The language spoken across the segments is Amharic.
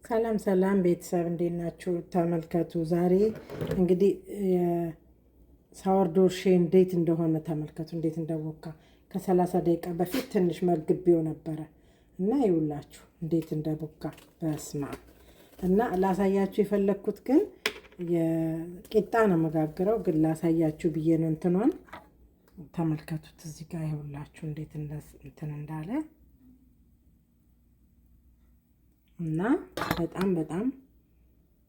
ሰላም ሰላም ቤተሰብ እንዴት ናችሁ? ተመልከቱ ዛሬ እንግዲህ ሳወርዶሼ እንዴት እንደሆነ ተመልከቱ። እንዴት እንደቦካ ከ30 ደቂቃ በፊት ትንሽ መግቤው ነበረ እና ይውላችሁ እንዴት እንደቦካ በስማ እና ላሳያችሁ የፈለኩት ግን የቂጣ ነው መጋግረው ግን ላሳያችሁ ብዬ ነው። እንትኗን ተመልከቱት እዚህ ጋር ይውላችሁ እንዴት እንትን እንዳለ እና በጣም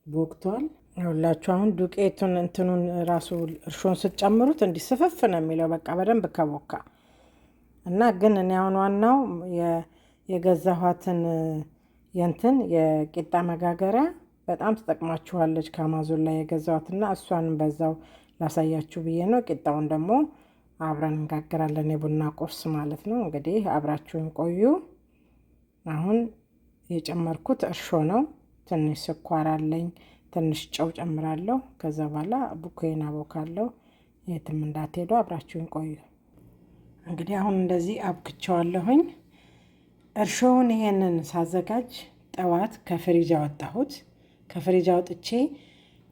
ቦክቷል። ይኸውላችሁ አሁን ዱቄቱን እንትኑን ራሱ እርሾን ስትጨምሩት እንዲስፈፍ ነው የሚለው በቃ በደንብ ከቦካ እና ግን እኔ አሁን ዋናው የገዛኋትን የእንትን የቂጣ መጋገሪያ በጣም ተጠቅማችኋለች ከአማዞን ላይ የገዛኋትና እሷን በዛው ላሳያችሁ ብዬ ነው። ቂጣውን ደግሞ አብረን እንጋግራለን የቡና ቁርስ ማለት ነው። እንግዲህ አብራችሁን ቆዩ። አሁን የጨመርኩት እርሾ ነው። ትንሽ ስኳር አለኝ፣ ትንሽ ጨው ጨምራለሁ። ከዛ በኋላ ቡኮዬን አቦካለሁ። የትም እንዳትሄዱ አብራችሁን ቆዩ። እንግዲህ አሁን እንደዚህ አብክቸዋለሁኝ። እርሾውን ይሄንን ሳዘጋጅ ጠዋት ከፍሪጅ አወጣሁት። ከፍሪጅ አውጥቼ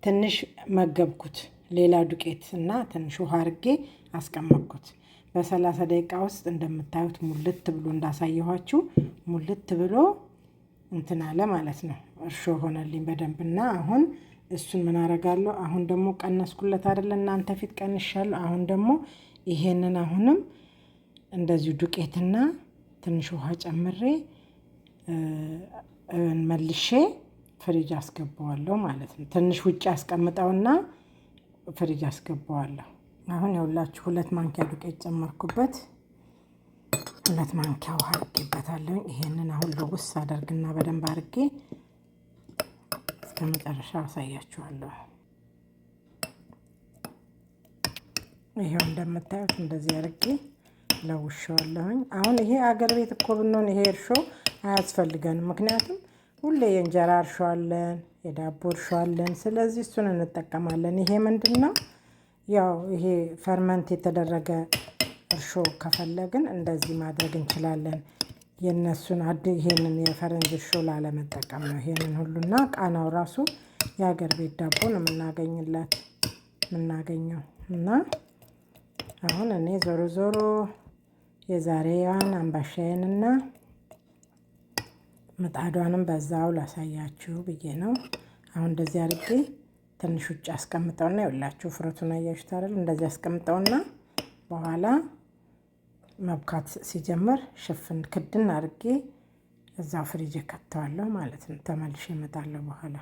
ትንሽ መገብኩት። ሌላ ዱቄት እና ትንሽ ውሃ አድርጌ አስቀመጥኩት። በ30 ደቂቃ ውስጥ እንደምታዩት ሙልት ብሎ እንዳሳየኋችሁ ሙልት ብሎ እንትን አለ ማለት ነው። እርሾ ሆነልኝ በደንብና አሁን እሱን ምን አደርጋለሁ? አሁን ደግሞ ቀነስኩለት አይደል? እናንተ ፊት ቀንሻለሁ። አሁን ደግሞ ይሄንን አሁንም እንደዚሁ ዱቄትና ትንሽ ውሃ ጨምሬ መልሼ ፍሪጅ አስገባዋለሁ ማለት ነው። ትንሽ ውጭ አስቀምጠውና ፍሪጅ አስገባዋለሁ። አሁን የሁላችሁ 2 ማንኪያ ዱቄት ጨመርኩበት። 2 ማንኪያ ውሃ አድርጌበታለሁ። ይሄንን አሁን ልውስ አደርግና በደንብ አድርጌ እስከ መጨረሻ አሳያችኋለሁ። ይሄው እንደምታዩት እንደዚህ አድርጌ ለውሻለሁኝ። አሁን ይሄ አገር ቤት እኮ ብንሆን ይሄ እርሾ አያስፈልገንም። ምክንያቱም ሁሌ የእንጀራ እርሾ አለን፣ የዳቦ እርሾ አለን። ስለዚህ እሱን እንጠቀማለን። ይሄ ምንድነው? ያው ይሄ ፈርመንት የተደረገ እርሾ ከፈለግን እንደዚህ ማድረግ እንችላለን። የነሱን ይሄንን የፈረንጅ እርሾ ላለመጠቀም ነው ይሄንን ሁሉና ቃናው ራሱ የሀገር ቤት ዳቦ ነው የምናገኘው እና አሁን እኔ ዞሮ የዛሬዋን አምባሻዬንና ምጣዷንም በዛው ላሳያችሁ ብዬ ነው። አሁን እንደዚህ አድርጌ ትንሽ ውጭ አስቀምጠውና ይኸውላችሁ ፍሩቱን አያችሁት አይደል? እንደዚህ አስቀምጠውና በኋላ መብካት ሲጀምር ሽፍን ክድን አድርጌ እዛው ፍሪጅ ከተዋለሁ ማለት ነው። ተመልሼ እመጣለሁ በኋላ።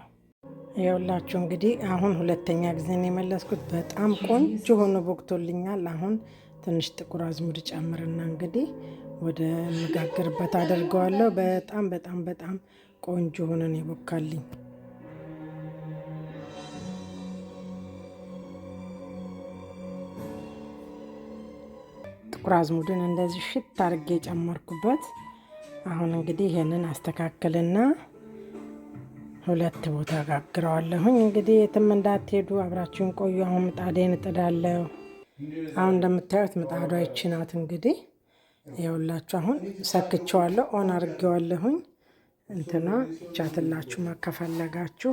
ይኸውላችሁ እንግዲህ አሁን ሁለተኛ ጊዜ ነው የመለስኩት። በጣም ቆንጆ ሆኖ ቦክቶልኛል። አሁን ትንሽ ጥቁር አዝሙድ ጨምርና እንግዲህ ወደ መጋገርበት አደርገዋለሁ። በጣም ቆንጆ ሆኖ ነው የቦካልኝ። ጥቁር አዝሙድን እንደዚህ ሽት አድርጌ ጨመርኩበት። አሁን እንግዲህ ይሄንን አስተካክልና 2 ቦታ ጋግረዋለሁኝ። እንግዲህ የትም እንዳትሄዱ አብራችሁን ቆዩ። አሁን ምጣዴን እጥዳለሁ። አሁን እንደምታዩት ምጣዷ ይቺ ናት። እንግዲህ ይኸውላችሁ አሁን ሰክቸዋለሁ፣ ኦን አድርጌዋለሁኝ። እንትና ይቻትላችሁ ከፈለጋችሁ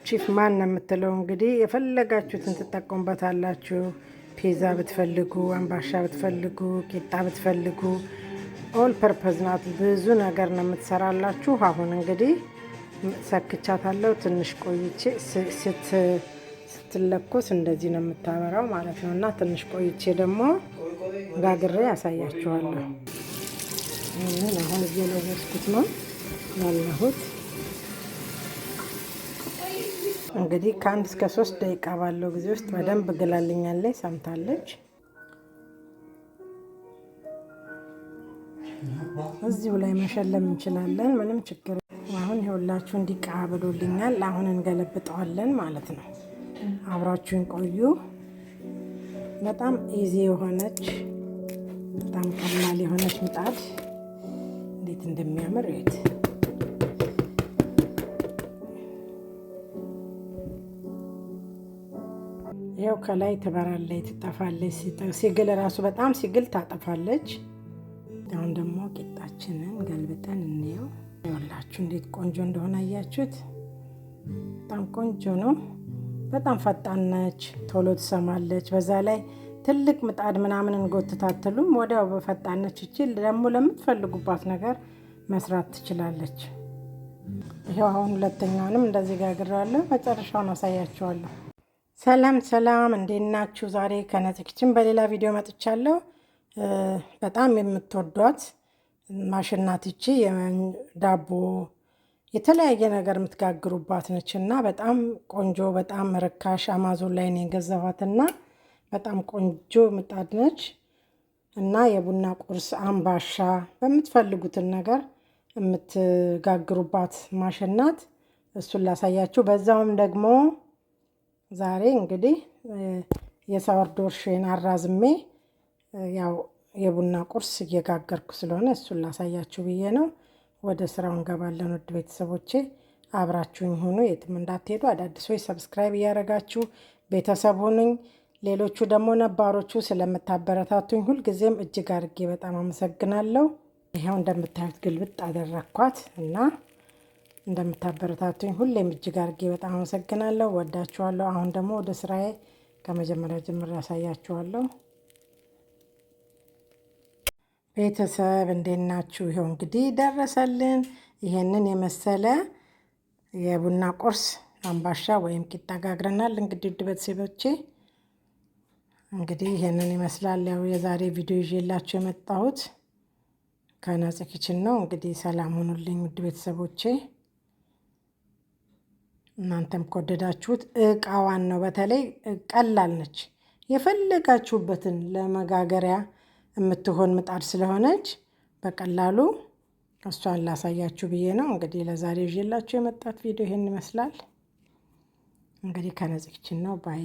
ቺፍ ማን ነው የምትለው እንግዲህ የፈለጋችሁትን ትጠቀሙበታላችሁ። ፒዛ ብትፈልጉ፣ አምባሻ ብትፈልጉ፣ ቂጣ ብትፈልጉ ኦል ፐርፐዝ ናት። ብዙ ነገር ነው የምትሰራላችሁ። አሁን እንግዲህ ሰክቻታለሁ። ትንሽ ቆይቼ ስትለኮስ እንደዚህ ነው የምታበራው ማለት ነው እና ትንሽ ቆይቼ ደግሞ ጋግሬ ያሳያችኋለሁ። ይህን አሁን እየለወስኩት ነው ያለሁት። እንግዲህ ከ1 እስከ 3 ደቂቃ ባለው ጊዜ ውስጥ በደንብ ግላልኛለች፣ ሰምታለች። እዚሁ ላይ መሸለም እንችላለን፣ ምንም ችግር። አሁን ይኸውላችሁ እንዲቃ ብሎልኛል። አሁን እንገለብጠዋለን ማለት ነው። አብራችሁን ቆዩ። በጣም ኢዚ የሆነች በጣም ቀላል የሆነች ምጣድ እንዴት እንደሚያምር እዩት። ይኸው ከላይ ትበራለች፣ ትጠፋለች። ሲግል ራሱ በጣም ሲግል ታጠፋለች። አሁን ደግሞ ቂጣችንን ገልብጠን እንየው። ይኸውላችሁ እንዴት ቆንጆ እንደሆነ አያችሁት? በጣም ቆንጆ ነው። በጣም ፈጣን ነች፣ ቶሎ ትሰማለች። በዛ ላይ ትልቅ ምጣድ ምናምን እንጎትታትሉም ወዲያው በፈጣን ነች። እቺ ደግሞ ለምትፈልጉባት ነገር መስራት ትችላለች። ይሄው አሁን ሁለተኛውንም እንደዚህ ጋግራለሁ። መጨረሻውን አሳያችኋለሁ። ሰላም ሰላም፣ እንዴት ናችሁ? ዛሬ ከነፂ ኪችን በሌላ ቪዲዮ መጥቻለሁ። በጣም የምትወዷት ማሽን ናት ይቺ። የዳቦ የተለያየ ነገር የምትጋግሩባት ነች እና በጣም ቆንጆ፣ በጣም ርካሽ አማዞን ላይ ነው የገዛኋትና በጣም ቆንጆ ምጣድ ነች እና የቡና ቁርስ፣ አምባሻ በምትፈልጉትን ነገር የምትጋግሩባት ማሽን ናት። እሱን ላሳያችሁ። በዛውም ደግሞ ዛሬ እንግዲህ የሳወርዶ እርሾዬን አራዝሜ ያው የቡና ቁርስ እየጋገርኩ ስለሆነ እሱን ላሳያችሁ ብዬ ነው። ወደ ስራው እንገባለን። ውድ ቤተሰቦቼ አብራችሁኝ ሁኑ፣ የትም እንዳትሄዱ። አዳዲሶች ሰብስክራይብ እያደረጋችሁ ቤተሰብ ሁኑኝ። ሌሎቹ ደግሞ ነባሮቹ ስለምታበረታቱኝ ሁልጊዜም እጅግ አድርጌ በጣም አመሰግናለሁ። ይኸው እንደምታዩት ግልብጥ አደረኳት እና እንደምታበረታቱኝ ሁሌም እጅግ አድርጌ በጣም አመሰግናለሁ። ወዳችኋለሁ። አሁን ደግሞ ወደ ስራዬ ከመጀመሪያ ጀምሮ ያሳያችኋለሁ። ቤተሰብ እንዴት ናችሁ? ይኸው እንግዲህ ደረሰልን። ይሄንን የመሰለ የቡና ቁርስ አምባሻ ወይም ቂጣ ጋግረናል። እንግዲህ ውድ ቤተሰቦቼ እንግዲህ ይሄንን ይመስላል። ያው የዛሬ ቪዲዮ ይዤላችሁ የመጣሁት ከነፂ ኪችን ነው። እንግዲህ ሰላም ሁኑልኝ ውድ ቤተሰቦቼ። እናንተም ከወደዳችሁት እቃዋን ነው፣ በተለይ ቀላል ነች። የፈለጋችሁበትን ለመጋገሪያ የምትሆን ምጣድ ስለሆነች በቀላሉ እሷን ላሳያችሁ ብዬ ነው። እንግዲህ ለዛሬ ይዤላችሁ የመጣሁት ቪዲዮ ይሄን ይመስላል። እንግዲህ ከነፂ ኪችን ነው ባይ